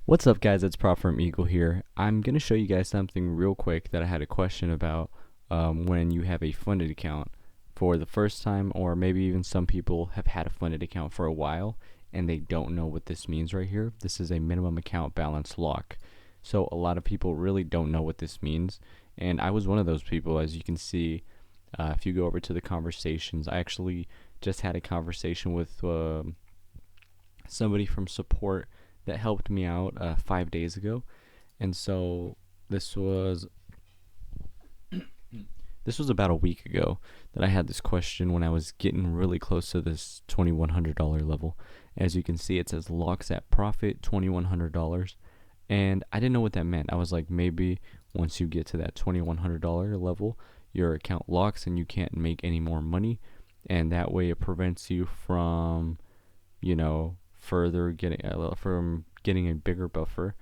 What's up, guys? It's Prop from Eagle here. I'm going to show you guys something real quick that I had a question about when you have a funded account for the first time, or maybe even some people have had a funded account for a while and they don't know what this means right here. This is a minimum account balance lock. So a lot of people really don't know what this means, and I was one of those people. As you can see, if you go over to the conversations, I actually just had a conversation with somebody from support that helped me out 5 days ago. And so this was about a week ago that I had this question when I was getting really close to this $2,100 level. As you can see, it says locks at profit $2,100, and I didn't know what that meant. I was like, maybe once you get to that $2,100 level, your account locks and you can't make any more money, and that way it prevents you from further getting a bigger buffer.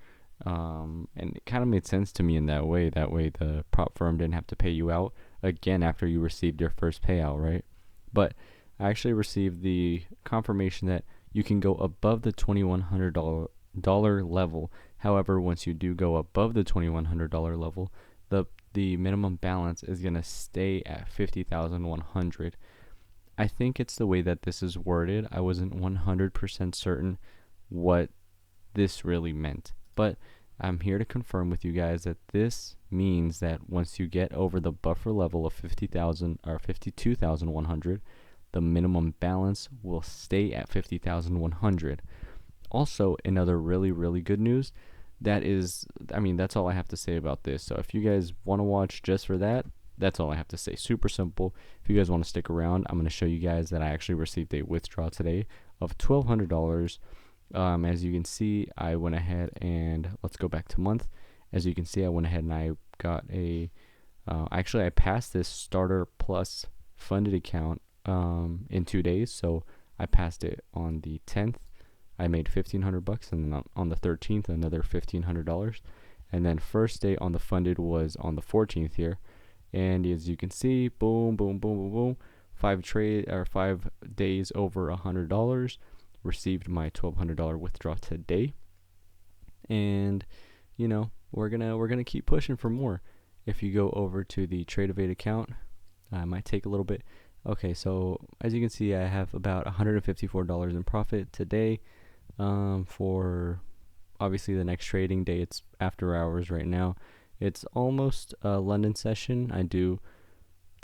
And it kind of made sense to me in that way. That way the prop firm didn't have to pay you out again after you received your first payout, right? But I actually received the confirmation that you can go above the $2,100 level. However, once you do go above the $2,100 level, the minimum balance is going to stay at $50,100. I think it's the way that this is worded. I wasn't 100% certain what this really meant, but I'm here to confirm with you guys that this means that once you get over the buffer level of 50,000 or 52,100, the minimum balance will stay at 50,100. Also, another really good news, that's all I have to say about this. So if you guys want to watch just for that, that's all I have to say. Super simple. If you guys want to stick around, I'm going to show you guys that I actually received a withdrawal today of $1,200. As you can see, I went ahead and let's go back to month. As you can see, I went ahead and I got I passed this starter plus funded account in 2 days. So I passed it on the 10th. I made $1,500, and then on the 13th another $1,500, and then first day on the funded was on the 14th here. And as you can see, boom, 5 days over $100. Received my $1,200 withdrawal today, and we're gonna keep pushing for more. If you go over to the TradeEvade account, it might take a little bit. Okay, so as you can see, I have about $154 in profit today. For obviously the next trading day, it's after hours right now. It's almost a London session. I do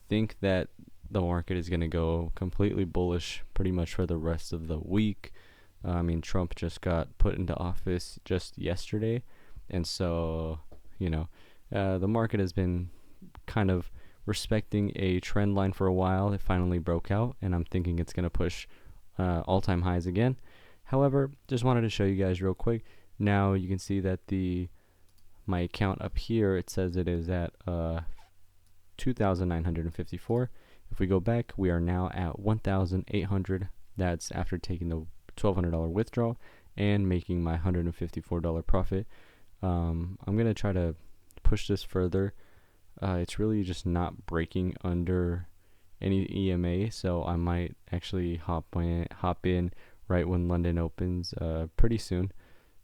think that the market is going to go completely bullish pretty much for the rest of the week. Trump just got put into office just yesterday, and so the market has been kind of respecting a trend line for a while. It finally broke out, and I'm thinking it's going to push all-time highs again. However, just wanted to show you guys real quick. Now you can see that my account up here, it says it is at 2,954. If we go back, we are now at 1,800. That's after taking the $1,200 withdrawal and making my $154 profit. I'm going to try to push this further. It's really just not breaking under any EMA, so I might actually hop in right when London opens pretty soon.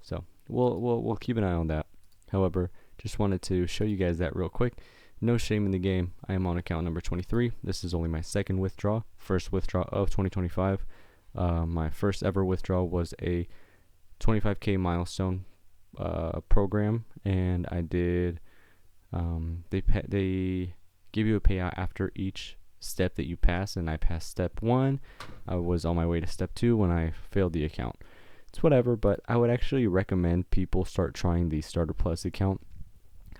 So we'll keep an eye on that. However, just wanted to show you guys that real quick. No shame in the game. I am on account number 23. This is only my second withdrawal. First withdrawal of 2025. My first ever withdrawal was a 25K milestone program, and I did. They give you a payout after each step that you pass, and I passed step 1. I was on my way to step 2 when I failed the account. It's whatever, but I would actually recommend people start trying the Starter Plus account.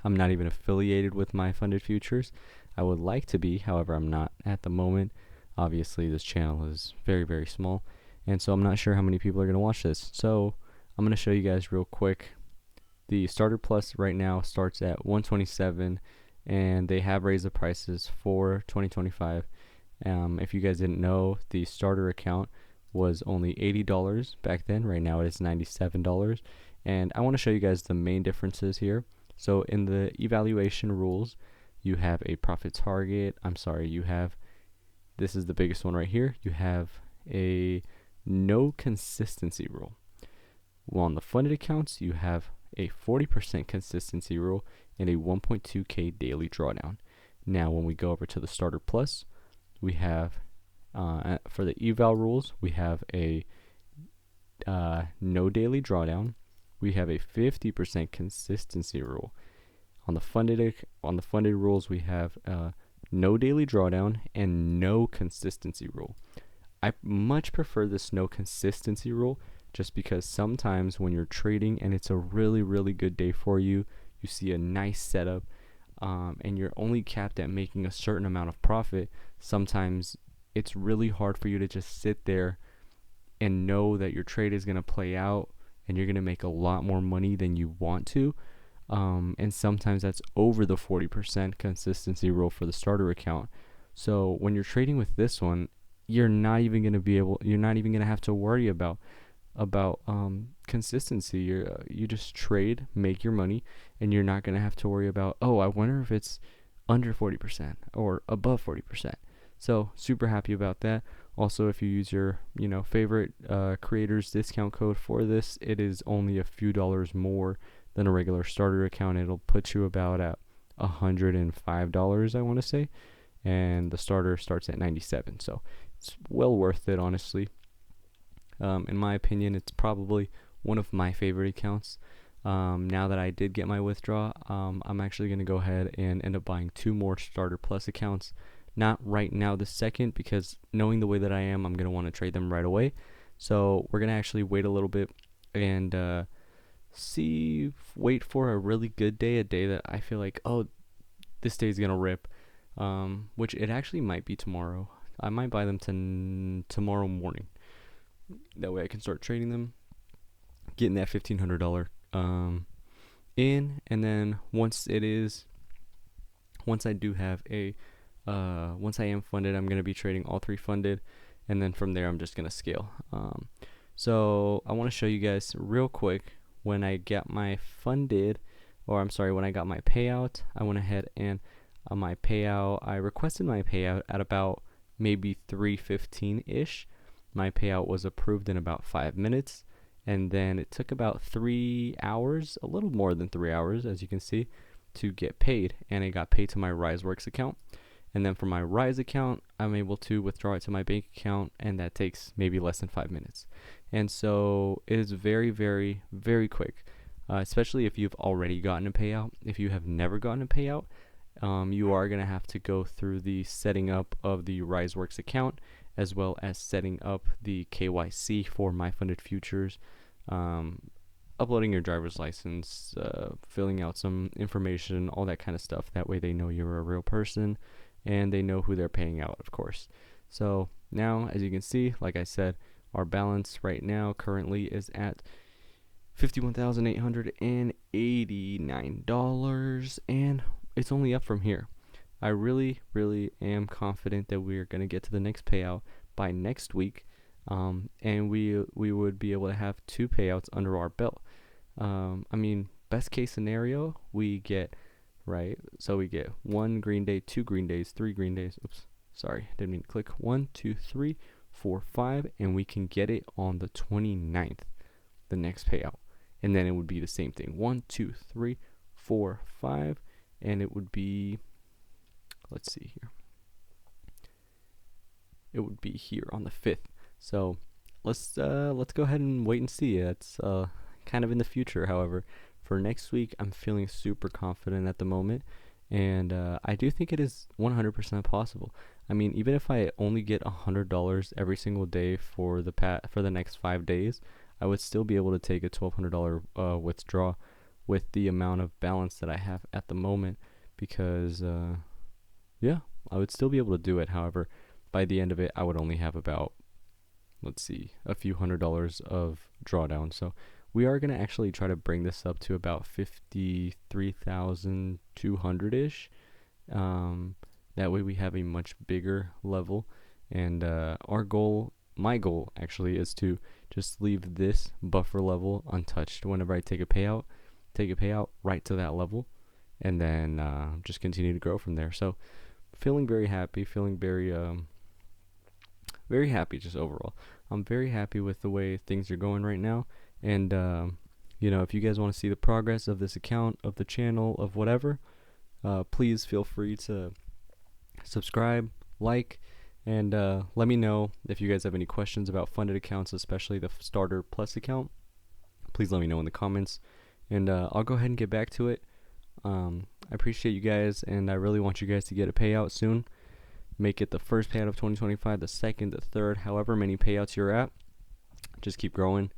I'm not even affiliated with my funded futures. I would like to be, however, I'm not at the moment. Obviously, this channel is very small, and so I'm not sure how many people are going to watch this. So I'm going to show you guys real quick. The Starter Plus right now starts at $127, and they have raised the prices for 2025. If you guys didn't know, the starter account was only $80 back then. Right now it is $97, and I want to show you guys the main differences here. So in the evaluation rules, you have a profit target. This is the biggest one right here. You have a no consistency rule. on the funded accounts, you have a 40% consistency rule and a 1.2k daily drawdown. Now, when we go over to the Starter Plus, we have for the eval rules, we have a no daily drawdown. We have a 50% consistency rule. On the funded rules, we have no daily drawdown and no consistency rule. I much prefer this no consistency rule, just because sometimes when you're trading and it's a really, really good day for you, you see a nice setup, and you're only capped at making a certain amount of profit. Sometimes it's really hard for you to just sit there and know that your trade is going to play out and you're going to make a lot more money than you want to. And sometimes that's over the 40% consistency rule for the starter account. So when you're trading with this one, you're not even going to have to worry about consistency. You just trade, make your money, and you're not going to have to worry about, oh, I wonder if it's under 40% or above 40%. So super happy about that. Also, if you use your favorite creators discount code for this, it is only a few dollars more than a regular starter account. It'll put you about at $105, I want to say, and the starter starts at $97. So it's well worth it, honestly. In my opinion, it's probably one of my favorite accounts. Now that I did get my withdraw, I'm actually going to go ahead and end up buying 2 more Starter Plus accounts. Not right now this second, because knowing the way that I am, I'm going to want to trade them right away. So we're going to actually wait a little bit and wait for a really good day, a day that I feel like, oh, this day is going to rip, which it actually might be tomorrow. I might buy them tomorrow morning. That way I can start trading them, getting that $1,500 in, and then once I am funded, I'm going to be trading all 3 funded, and then from there I'm just going to scale. So I want to show you guys real quick when I got my when I got my payout. I went ahead and I requested my payout at about maybe 3:15-ish. My payout was approved in about 5 minutes, and then it took about 3 hours, a little more than 3 hours, as you can see, to get paid, and it got paid to my RiseWorks account. And then from my Rise account, I'm able to withdraw it to my bank account, and that takes maybe less than 5 minutes. And so it is very, very, very quick, especially if you've already gotten a payout. If you have never gotten a payout, you are going to have to go through the setting up of the RiseWorks account, as well as setting up the KYC for My Funded Futures, uploading your driver's license, filling out some information, all that kind of stuff. That way they know you're a real person, and they know who they're paying out, of course. So now, as you can see, like I said, our balance right now currently is at $51,889, and it's only up from here. I really, really am confident that we are going to get to the next payout by next week, and we would be able to have 2 payouts under our belt. I mean, best case scenario, we get 1 green day, 2 green days, 3 green days. Oops, sorry, didn't mean to click. 1, 2, 3, 4, 5, and we can get it on the 29th, the next payout. And then it would be the same thing. 1, 2, 3, 4, 5, and it would be, let's see here. It would be here on the 5th. So let's go ahead and wait and see. It's kind of in the future. However, for next week, I'm feeling super confident at the moment, and I do think it is 100% possible. I mean, even if I only get $100 every single day for the next 5 days, I would still be able to take a $1,200 withdraw with the amount of balance that I have at the moment, because yeah, I would still be able to do it. However, by the end of it, I would only have about, let's see, a few $100s of drawdown. So we are going to actually try to bring this up to about 53,200-ish. That way we have a much bigger level, and my goal actually is to just leave this buffer level untouched whenever I take a payout right to that level, and then just continue to grow from there. So feeling very happy, very happy just overall. I'm very happy with the way things are going right now, And if you guys want to see the progress of this account, of the channel, of whatever, please feel free to subscribe, like, and let me know if you guys have any questions about funded accounts, especially the Starter Plus account. Please let me know in the comments, and I'll go ahead and get back to it. I appreciate you guys, and I really want you guys to get a payout soon. Make it the first payout of 2025, the second, the third, however many payouts you're at. Just keep growing.